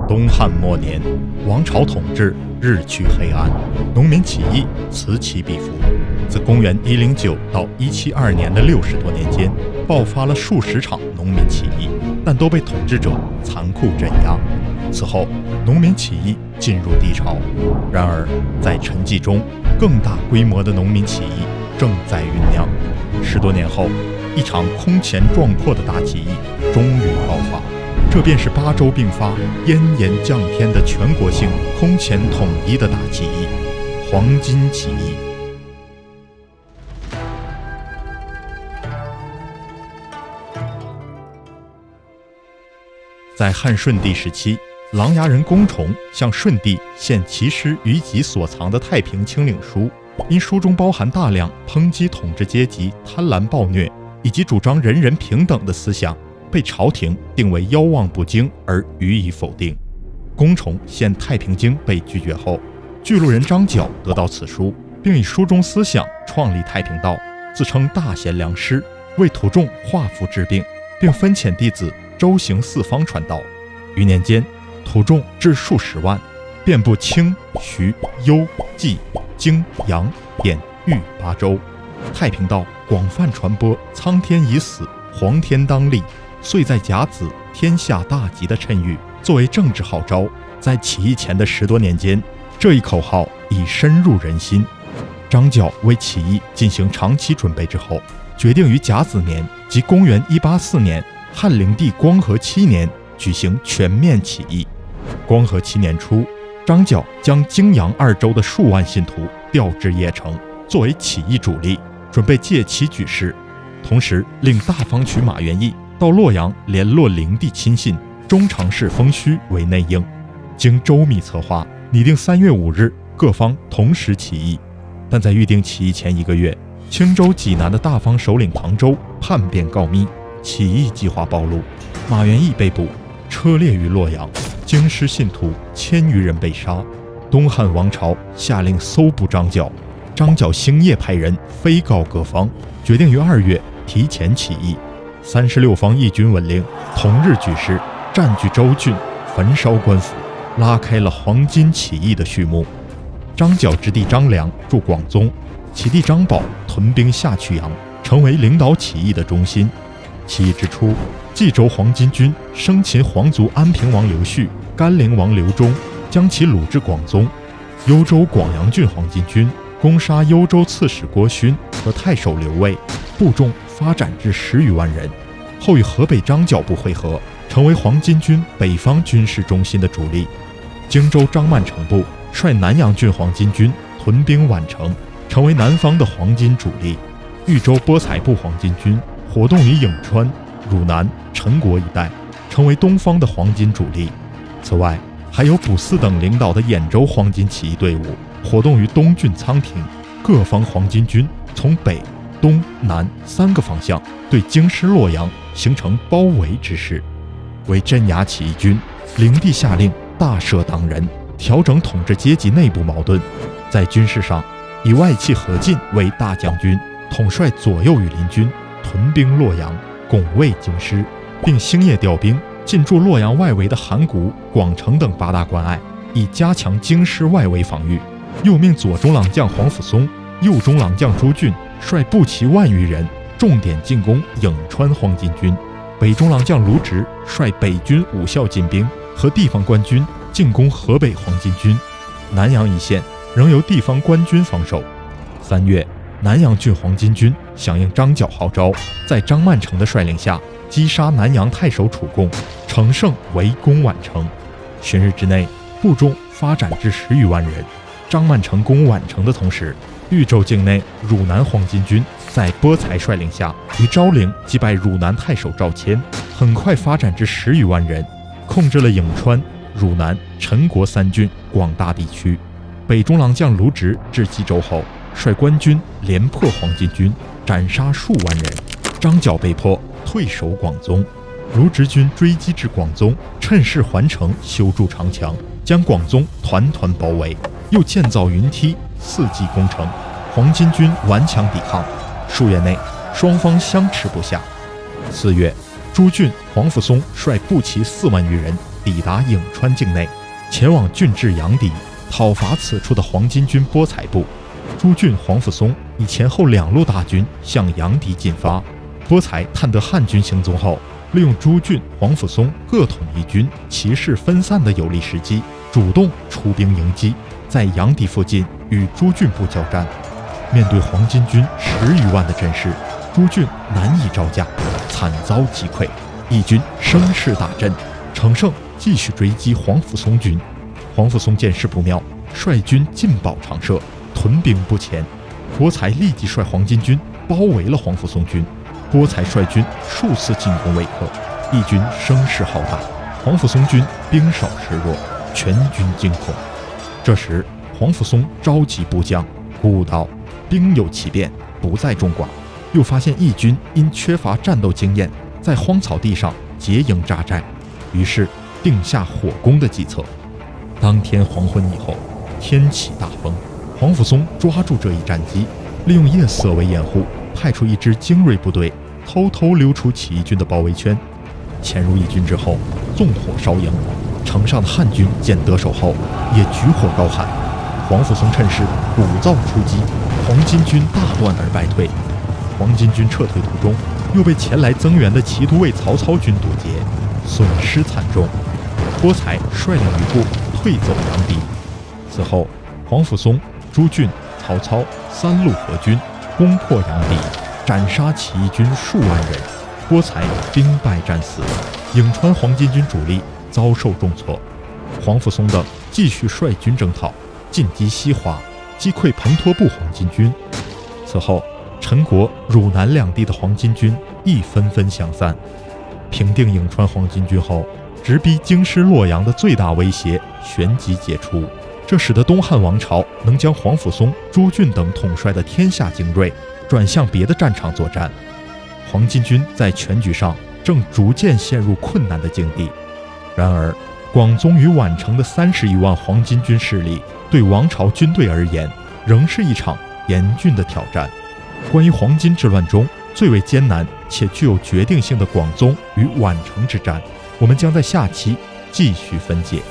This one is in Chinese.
东汉末年，王朝统治日趋黑暗，农民起义此起彼伏。自公元109到172年的60多年间，爆发了数十场农民起义，但都被统治者残酷镇压。此后，农民起义进入低潮。然而，在沉寂中，更大规模的农民起义正在酝酿。10多年后，一场空前壮阔的大起义终于爆发。这便是8州并发、烟炎降天的全国性空前统一的大起义——黄巾起义。在汉顺帝时期，琅琊人公崇向顺帝献其师于己所藏的太平清领书，因书中包含大量抨击统治阶级贪婪暴虐以及主张人人平等的思想，被朝廷定为妖妄不经而予以否定。公崇献太平经被拒绝后，巨鹿人张角得到此书，并以书中思想创立太平道，自称大贤良师，为土众化腐治病，并分遣弟子周行四方传道。余年间，土众至数十万，遍布清、徐、幽、冀、荆、扬、汴、豫8州。太平道广泛传播苍天已死，黄天当立，岁在甲子，天下大吉的谶语作为政治号召，在起义前的10多年间，这一口号已深入人心。张角为起义进行长期准备之后，决定于甲子年即公元184年汉灵帝光和7年举行全面起义。光和7年初，张角将荆扬2州的数万信徒调至邺城，作为起义主力，准备借其举事，同时令大方取马元义到洛阳联络灵帝亲信中常侍封谞为内应，经周密策划，拟定3月5日各方同时起义。但在预定起义前1个月，青州济南的大方首领唐州叛变告密，起义计划暴露，马元义被捕，车裂于洛阳，京师信徒1000余人被杀。东汉王朝下令搜捕张角，张角星夜派人飞告各方，决定于2月提前起义。36方义军闻令，同日举事，占据州郡，焚烧官府，拉开了黄巾起义的序幕。张角之弟张良驻广宗，其弟张宝屯兵下曲阳，成为领导起义的中心。起义之初，冀州黄巾军生擒皇族安平王刘旭、甘陵王刘忠，将其掳至广宗。幽州广阳郡黄巾军攻杀幽州刺史郭勋和太守刘卫，部众发展至10余万人，后与河北张角部会合，成为黄巾军北方军事中心的主力。荆州张曼成部率南阳郡黄巾军屯兵宛城，成为南方的黄巾主力。豫州波才部黄巾军活动于颍川、汝南、陈国一带，成为东方的黄巾主力。此外，还有卜嗣等领导的兖州黄巾起义队伍活动于东郡仓亭。各方黄巾军从北、东、南3个方向对京师洛阳形成包围之势。为镇压起义军，灵帝下令大赦党人，调整统治阶级内部矛盾。在军事上，以外戚何进为大将军，统帅左右羽林军屯兵洛阳，拱卫京师，并星夜调兵进驻洛阳外围的函谷、广城等8大关隘，以加强京师外围防御。又命左中郎将黄甫松、右中郎将朱俊率步骑1万余人，重点进攻颍川黄巾军；北中郎将卢植率北军5校进兵和地方官军进攻河北黄巾军。南阳一线仍由地方官军防守。3月，南阳郡黄巾军响应张角号召，在张曼成的率领下击杀南阳太守楚贡，乘胜围攻宛城。旬日之内，部众发展至10余万人。张曼成攻宛城的同时，豫州境内汝南黄巾军在波才率领下于昭陵击败汝南太守赵谦，很快发展至10余万人，控制了颍川、汝南、陈国3郡广大地区。北中郎将卢植至冀州后，率官军连破黄巾军，斩杀数万人。张角被迫退守广宗，卢植军追击至广宗，趁势环城修筑长墙，将广宗团团包围，又建造云梯，伺机攻城。黄巾军顽强抵抗，数月内双方相持不下。4月，朱俊、黄甫松率步骑4万余人抵达颍川境内，前往郡治阳翟，讨伐此处的黄巾军波才部。朱俊、黄甫松以前后2路大军向阳翟进发。波才探得汉军行踪后，利用朱俊、黄甫松各统一军骑士分散的有利时机，主动出兵迎击，在阳翟附近与朱俊部交战。面对黄巾军10余万的阵势，朱俊难以招架，惨遭击溃，义军声势大振，乘胜继续追击黄甫松军。黄甫松见势不妙，率军进保长社，屯兵不前。波才立即率黄巾军包围了黄甫松军。波才率军数次进攻未克，义军声势浩大，黄甫松军兵少势弱，全军惊恐。这时黄甫松召集部将，鼓舞道：兵有奇变，不在众寡。又发现义军因缺乏战斗经验，在荒草地上结营扎寨，于是定下火攻的计策。当天黄昏以后，天起大风，黄甫松抓住这一战机，利用夜色为掩护，派出一支精锐部队偷偷溜出起义军的包围圈，潜入义军之后纵火烧营。城上的汉军见得手后也举火高喊。黄甫松趁势鼓噪出击，黄巾军大乱而败退。黄巾军撤退途中又被前来增援的骑都尉曹操军堵截，损失惨重。波才率领余部退走阳翟。此后黄甫松、朱俊、曹操3路合军攻破阳翟，斩杀起义军数万人，波才兵败战死，颍川黄巾军主力遭受重挫。黄甫松等继续率军征讨，进击西华，击溃彭托部黄巾军。此后陈国、汝南2地的黄巾军亦纷纷降散。平定颍川黄巾军后，直逼京师洛阳的最大威胁旋即解除，这使得东汉王朝能将黄甫松、朱俊等统帅的天下精锐转向别的战场作战。黄巾军在全局上正逐渐陷入困难的境地。然而广宗与宛城的30余万黄巾军势力，对王朝军队而言仍是一场严峻的挑战。关于黄巾之乱中最为艰难且具有决定性的广宗与宛城之战，我们将在下期继续分解。